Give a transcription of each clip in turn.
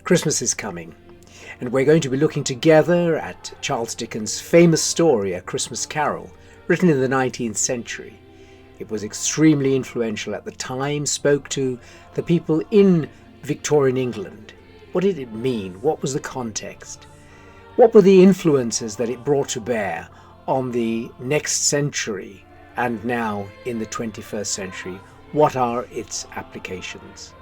Christmas is coming, and we're going to be looking together at Charles Dickens' famous story, A Christmas Carol, written in the 19th century. It was extremely influential at the time, spoke to the people in Victorian England. What did it mean? What was the context? What were the influences that it brought to bear on the next century and now in the 21st century? What are its applications?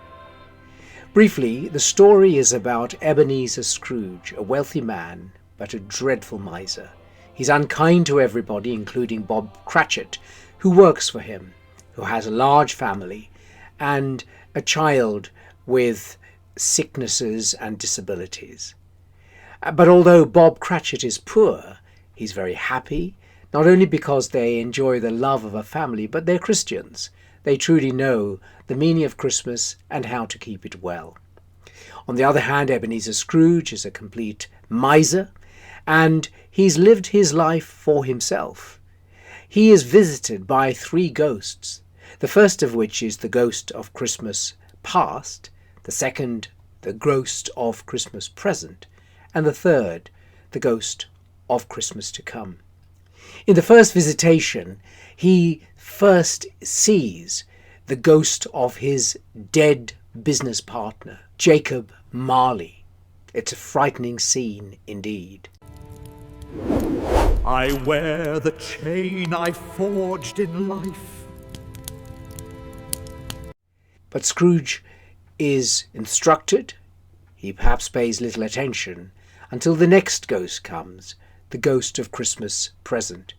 Briefly, the story is about Ebenezer Scrooge, a wealthy man, but a dreadful miser. He's unkind to everybody, including Bob Cratchit, who works for him, who has a large family, and a child with sicknesses and disabilities. But although Bob Cratchit is poor, he's very happy, not only because they enjoy the love of a family, but they're Christians. They truly know the meaning of Christmas and how to keep it well. On the other hand, Ebenezer Scrooge is a complete miser, and he's lived his life for himself. He is visited by three ghosts, the first of which is the ghost of Christmas past, the second, the ghost of Christmas present, and the third, the ghost of Christmas to come. In the first visitation, he first sees the ghost of his dead business partner, Jacob Marley. It's a frightening scene indeed. I wear the chain I forged in life. But Scrooge is instructed. He perhaps pays little attention until the next ghost comes, the ghost of Christmas present.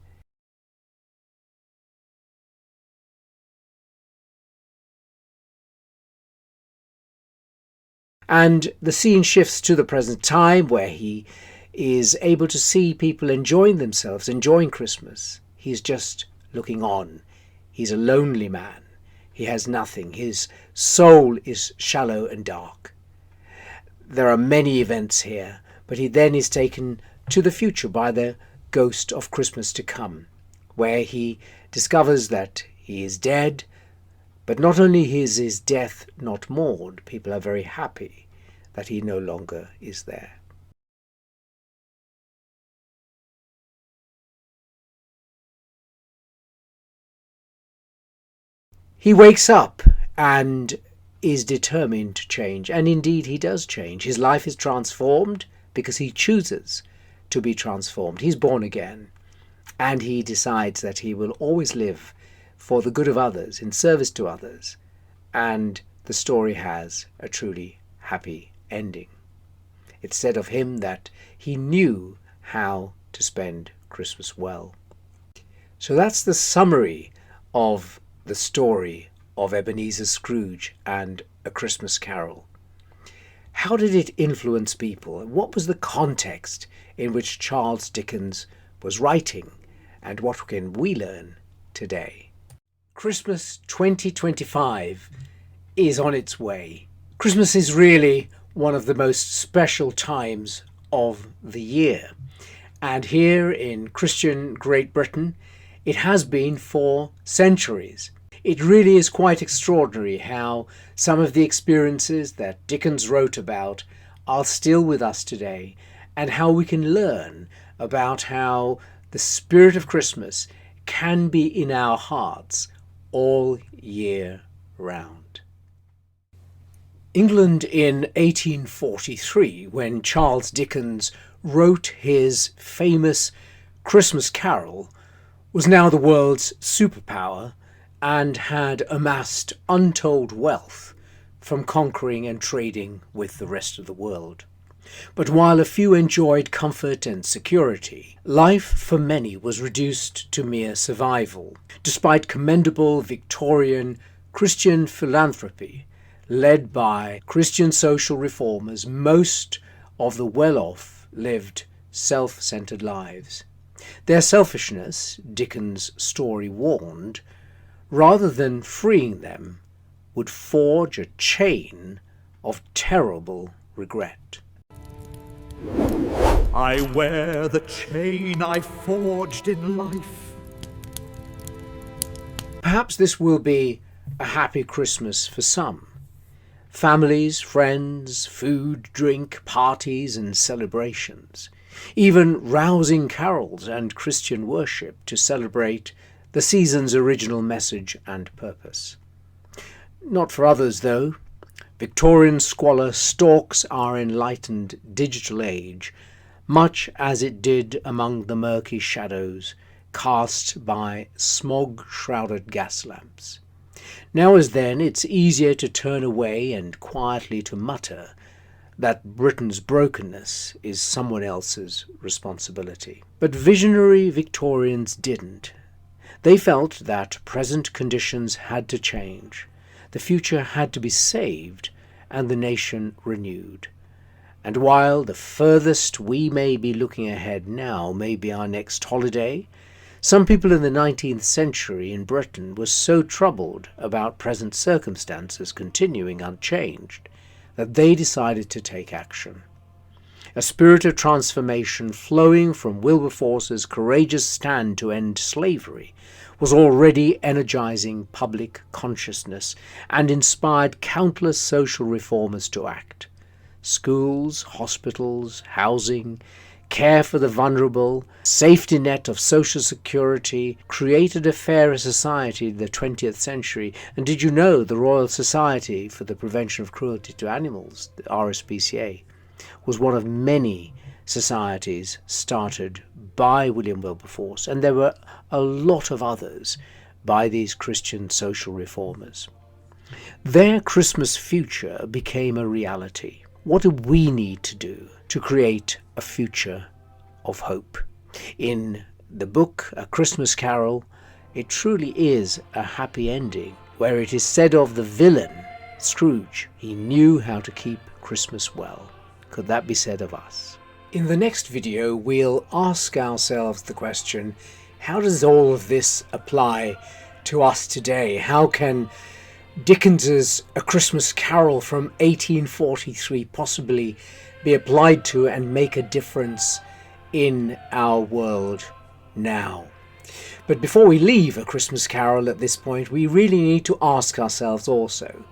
And the scene shifts to the present time, where he is able to see people enjoying themselves, enjoying Christmas. He's just looking on. He's a lonely man. He has nothing. His soul is shallow and dark. There are many events here, but he then is taken to the future by the ghost of Christmas to come, where he discovers that he is dead. But not only is his death not mourned, people are very happy that he no longer is there. He wakes up and is determined to change, and indeed he does change. His life is transformed because he chooses to be transformed. He's born again, and he decides that he will always live for the good of others, in service to others, and the story has a truly happy ending. It's said of him that he knew how to spend Christmas well. So that's the summary of the story of Ebenezer Scrooge and A Christmas Carol. How did it influence people? What was the context in which Charles Dickens was writing, and what can we learn today? Christmas 2025 is on its way. Christmas is really one of the most special times of the year. And here in Christian Great Britain, it has been for centuries. It really is quite extraordinary how some of the experiences that Dickens wrote about are still with us today, and how we can learn about how the spirit of Christmas can be in our hearts all year round. England in 1843, when Charles Dickens wrote his famous Christmas Carol, was now the world's superpower and had amassed untold wealth from conquering and trading with the rest of the world. But while a few enjoyed comfort and security, life for many was reduced to mere survival. Despite commendable Victorian Christian philanthropy, led by Christian social reformers, most of the well-off lived self-centered lives. Their selfishness, Dickens' story warned, rather than freeing them, would forge a chain of terrible regret. I wear the chain I forged in life. Perhaps this will be a happy Christmas for some. Families, friends, food, drink, parties and celebrations. Even rousing carols and Christian worship to celebrate the season's original message and purpose. Not for others, though. Victorian squalor stalks our enlightened digital age, much as it did among the murky shadows cast by smog-shrouded gas lamps. Now as then, it's easier to turn away and quietly to mutter that Britain's brokenness is someone else's responsibility. But visionary Victorians didn't. They felt that present conditions had to change, the future had to be saved, and the nation renewed. And while the furthest we may be looking ahead now may be our next holiday, some people in the 19th century in Britain were so troubled about present circumstances continuing unchanged that they decided to take action. A spirit of transformation flowing from Wilberforce's courageous stand to end slavery was already energizing public consciousness and inspired countless social reformers to act. Schools, hospitals, housing, care for the vulnerable, safety net of social security created a fairer society in the 20th century. And did you know the Royal Society for the Prevention of Cruelty to Animals, the RSPCA, was one of many societies started by William Wilberforce, and there were a lot of others by these Christian social reformers. Their Christmas future became a reality. What do we need to do to create a future of hope? In the book A Christmas Carol, it truly is a happy ending, where it is said of the villain, Scrooge, he knew how to keep Christmas well. Could that be said of us? In the next video, we'll ask ourselves the question, how does all of this apply to us today? How can Dickens's A Christmas Carol from 1843 possibly be applied to and make a difference in our world now? But before we leave A Christmas Carol at this point, we really need to ask ourselves also,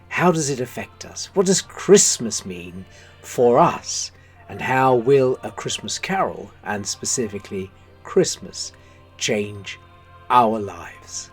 how does it affect us? What does Christmas mean for us? And how will A Christmas Carol, and specifically Christmas, change our lives?